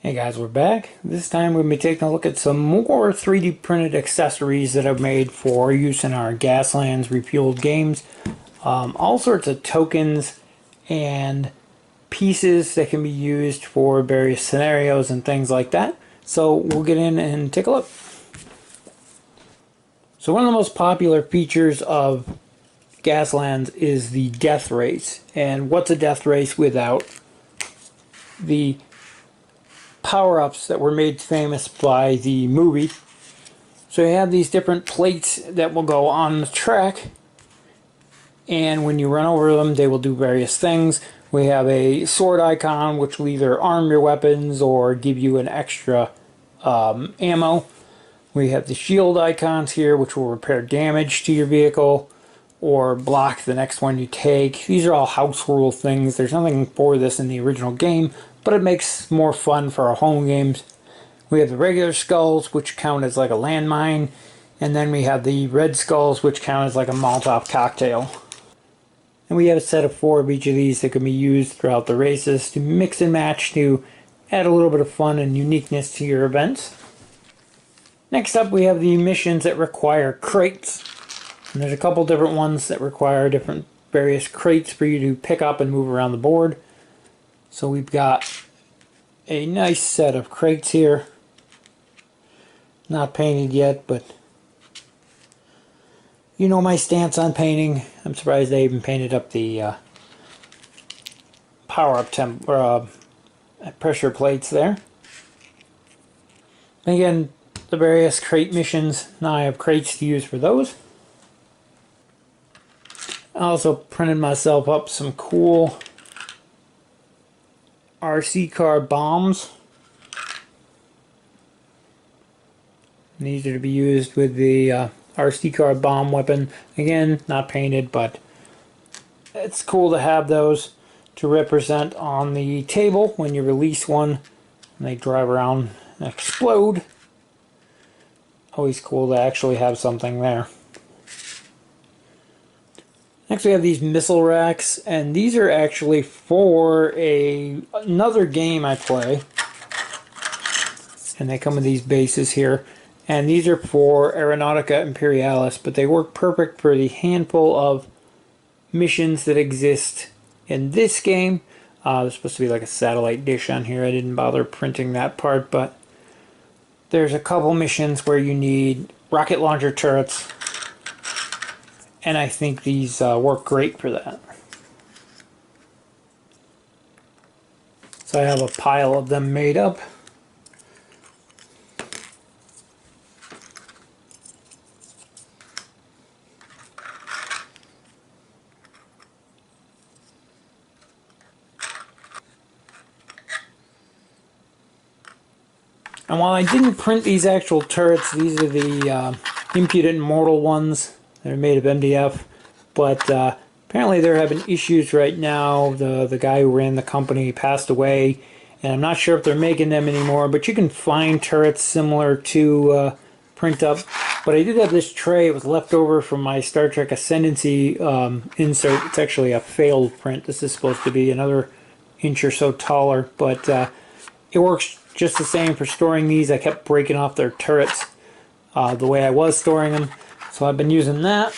Hey guys, we're back. This time we're going to be taking a look at some more 3D printed accessories that I've made for use in our Gaslands refueled games. All sorts of tokens and pieces that can be used for various scenarios and things like that. So we'll get in and take a look. So one of the most popular features of Gaslands is the death race. And what's a death race without the power-ups that were made famous by the movie? So you have these different plates that will go on the track, and when you run over them they will do various things. We have a sword icon which will either arm your weapons or give you an extra ammo. We have the shield icons here which will repair damage to your vehicle or block the next one you take. These are all house rule things. There's nothing for this in the original game, but it makes more fun for our home games. We have the regular skulls, which count as like a landmine, and then we have the red skulls, which count as like a Molotov cocktail. And we have a set of 4 of each of these that can be used throughout the races to mix and match to add a little bit of fun and uniqueness to your events. Next up, we have the missions that require crates. And there's a couple different ones that require different various crates for you to pick up and move around the board. So we've got a nice set of crates here. Not painted yet, but you know my stance on painting. I'm surprised they even painted up the power-up pressure plates there. And again, the various crate missions. Now I have crates to use for those. I also printed myself up some cool RC car bombs. And these are to be used with the RC car bomb weapon. Again, not painted, but it's cool to have those to represent on the table when you release one and they drive around and explode. Always cool to actually have something there. Next we have these missile racks, and these are actually for another game I play. And they come with these bases here. And these are for Aeronautica Imperialis, but they work perfect for the handful of missions that exist in this game. There's supposed to be like a satellite dish on here. I didn't bother printing that part, but there's a couple missions where you need rocket launcher turrets. And I think these work great for that. So I have a pile of them made up. And while I didn't print these actual turrets, these are the Impudent Mortal ones. They're made of MDF, but apparently they're having issues right now. The guy who ran the company passed away, and I'm not sure if they're making them anymore, but you can find turrets similar to print up. But I did have this tray. It was left over from my Star Trek Ascendancy insert. It's actually a failed print. This is supposed to be another inch or so taller, but it works just the same for storing these. I kept breaking off their turrets the way I was storing them. So I've been using that.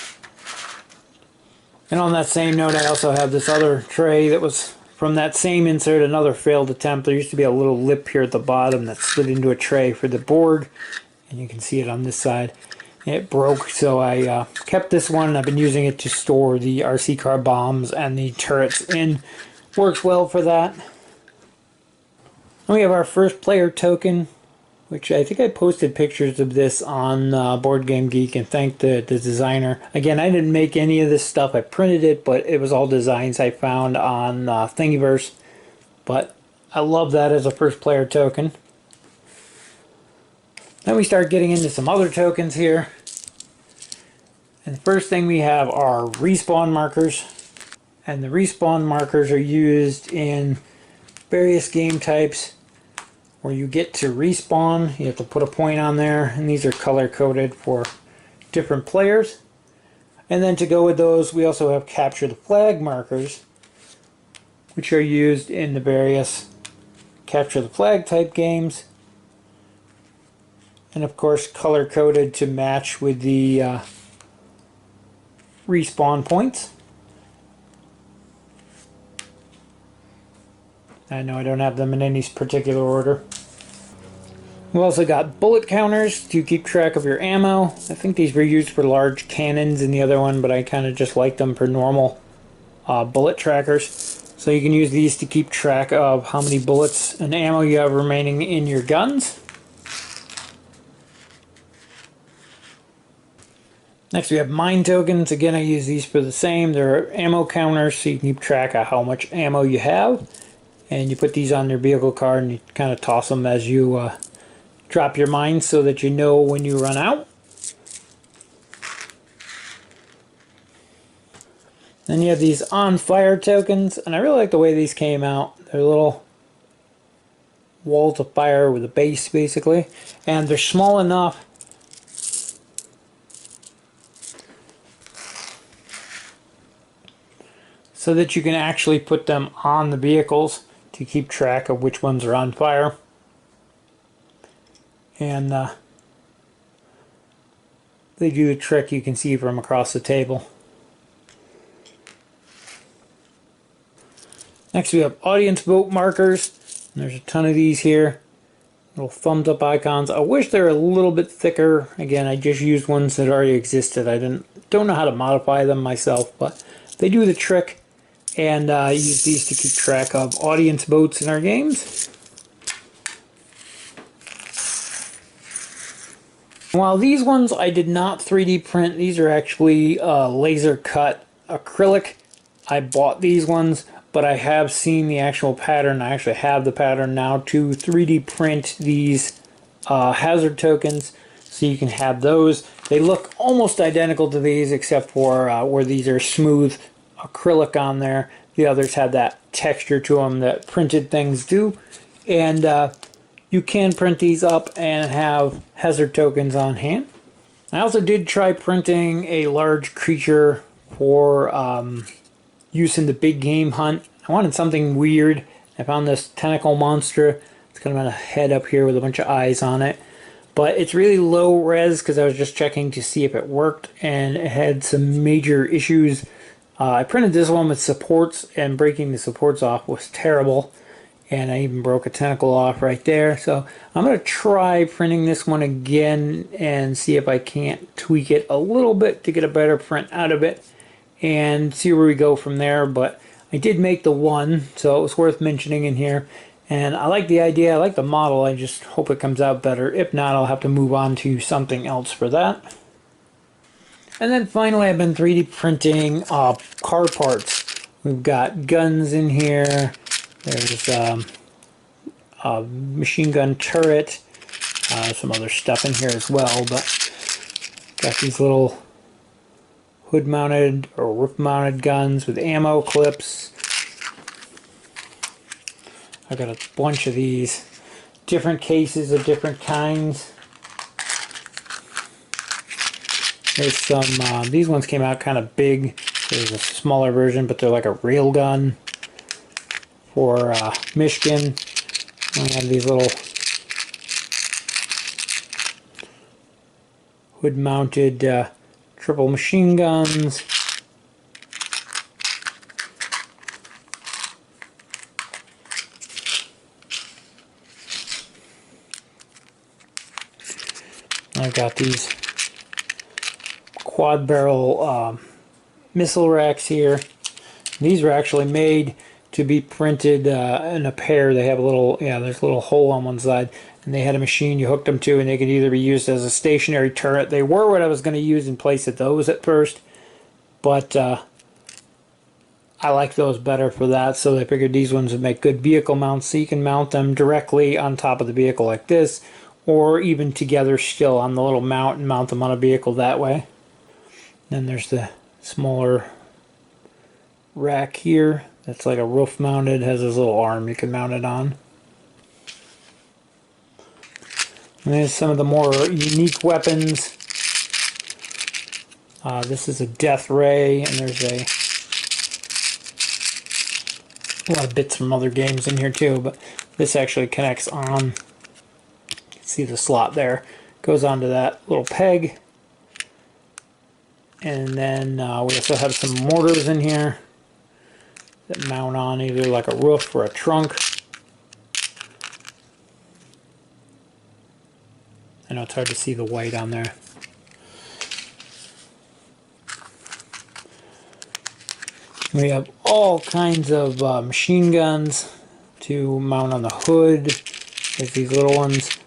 And on that same note, I also have this other tray that was from that same insert, another failed attempt. There used to be a little lip here at the bottom that slid into a tray for the board. And you can see it on this side. It broke, so I kept this one. I've been using it to store the RC car bombs and the turrets in. Works well for that. And we have our first player token, which I think I posted pictures of this on Board Game Geek and thanked the designer. Again, I didn't make any of this stuff. I printed it, but it was all designs I found on Thingiverse. But I love that as a first player token. Then we start getting into some other tokens here. And the first thing we have are respawn markers. And the respawn markers are used in various game types where you get to respawn. You have to put a point on there, and these are color coded for different players. And then to go with those, we also have capture the flag markers, which are used in the various capture the flag type games. And of course color coded to match with the respawn points. I know I don't have them in any particular order. We also got bullet counters to keep track of your ammo. I think these were used for large cannons in the other one, but I kind of just like them for normal bullet trackers. So you can use these to keep track of how many bullets and ammo you have remaining in your guns. Next we have mine tokens. Again, I use these for the same. They're ammo counters, so you can keep track of how much ammo you have. And you put these on your vehicle card and you kind of toss them as you drop your mines so that you know when you run out. Then you have these on fire tokens, and I really like the way these came out. They're little walls of fire with a base basically, and they're small enough so that you can actually put them on the vehicles to keep track of which ones are on fire. And they do the trick you can see from across the table. Next we have audience vote markers. There's a ton of these here. Little thumbs up icons. I wish they were a little bit thicker. Again, I just used ones that already existed. I don't know how to modify them myself, but they do the trick. And I use these to keep track of audience votes in our games. While these ones I did not 3D print, these are actually laser cut acrylic. I bought these ones, but I have seen the actual pattern. I actually have the pattern now to 3D print these hazard tokens, so you can have those. They look almost identical to these, except for where these are smooth acrylic on there. The others have that texture to them that printed things do. And you can print these up and have hazard tokens on hand. I also did try printing a large creature for use in the big game hunt. I wanted something weird. I found this tentacle monster. It's kind of a head up here with a bunch of eyes on it. But it's really low res because I was just checking to see if it worked, and it had some major issues. I printed this one with supports, and breaking the supports off was terrible. And I even broke a tentacle off right there. So I'm going to try printing this one again and see if I can't tweak it a little bit to get a better print out of it and see where we go from there. But I did make the one, so it was worth mentioning in here. And I like the idea, I like the model, I just hope it comes out better. If not, I'll have to move on to something else for that. And then finally, I've been 3D printing car parts. We've got guns in here. There's a machine gun turret. Some other stuff in here as well. But got these little hood-mounted or roof-mounted guns with ammo clips. I've got a bunch of these different cases of different kinds. There's some, these ones came out kind of big. There's a smaller version, but they're like a rail gun for Michigan. I have these little hood-mounted triple machine guns. I've got these quad barrel missile racks here. These were actually made to be printed in a pair. They have a little, there's a little hole on one side, and they had a machine you hooked them to, and they could either be used as a stationary turret. They were what I was going to use in place of those at first, but I like those better for that, so I figured these ones would make good vehicle mounts, so you can mount them directly on top of the vehicle like this, or even together still on the little mount and mount them on a vehicle that way. Then there's the smaller rack here that's like a roof mounted, has this little arm you can mount it on. And there's some of the more unique weapons. This is a death ray, and there's a lot of bits from other games in here too, but This actually connects on. You can see the slot there. Goes onto that little peg. And then we also have some mortars in here that mount on either like a roof or a trunk. I know it's hard to see the white on there. We have all kinds of machine guns to mount on the hood. There's these little ones.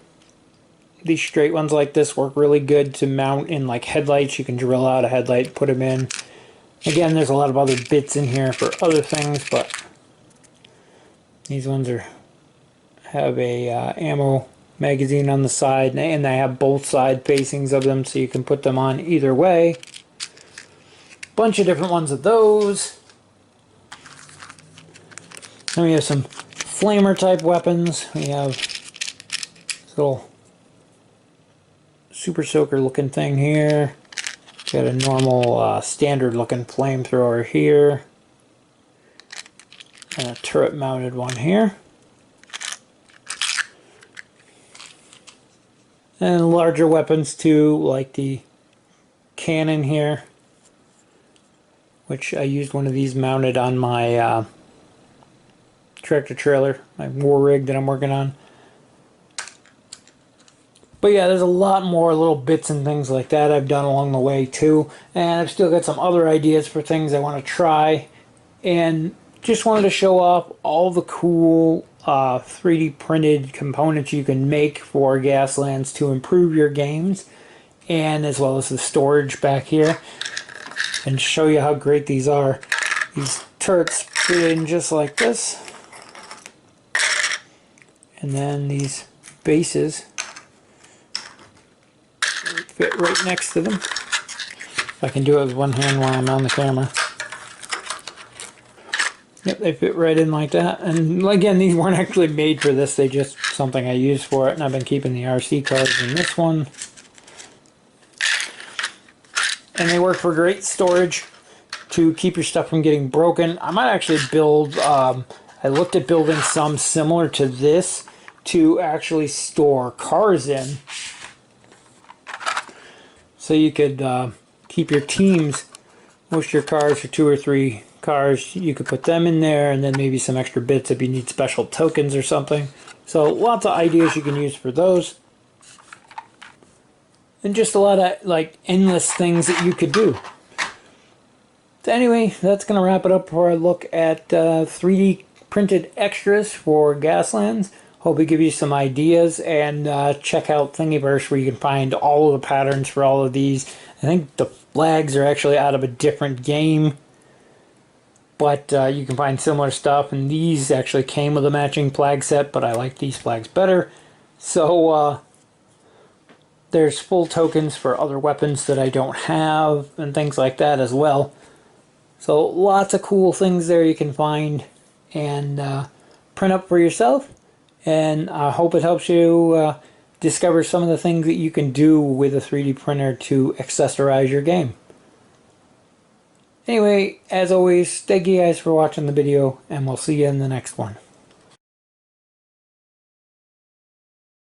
These straight ones like this work really good to mount in like headlights. You can drill out a headlight, put them in. Again, there's a lot of other bits in here for other things, but these ones have a ammo magazine on the side, and they have both side facings of them, so you can put them on either way. Bunch of different ones of those. Then we have some flamer type weapons. We have this little super soaker looking thing here. Got a normal standard looking flamethrower here. And a turret mounted one here. And larger weapons too, like the cannon here, which I used one of these mounted on my tractor trailer, my war rig that I'm working on. But yeah, there's a lot more little bits and things like that I've done along the way too. And I've still got some other ideas for things I want to try. And just wanted to show off all the cool 3D printed components you can make for Gaslands to improve your games. And as well as the storage back here. And show you how great these are. These turrets fit in just like this. And then these bases fit right next to them. If I can do it with one hand while I'm on the camera. Yep, they fit right in like that. And again, these weren't actually made for this. They just something I used for it. And I've been keeping the RC cards in this one. And they work for great storage to keep your stuff from getting broken. I might actually build, I looked at building some similar to this to actually store cars in. So you could keep your teams, most of your cars are 2 or 3 cars, you could put them in there, and then maybe some extra bits if you need special tokens or something. So lots of ideas you can use for those. And just a lot of like endless things that you could do. So anyway, that's going to wrap it up for a look at 3D printed extras for Gaslands. Hope we give you some ideas, and check out Thingiverse where you can find all of the patterns for all of these. I think the flags are actually out of a different game, but you can find similar stuff, and these actually came with a matching flag set, but I like these flags better. So there's full tokens for other weapons that I don't have and things like that as well. So lots of cool things there you can find and print up for yourself. And I hope it helps you discover some of the things that you can do with a 3D printer to accessorize your game. Anyway, as always, thank you guys for watching the video, and we'll see you in the next one.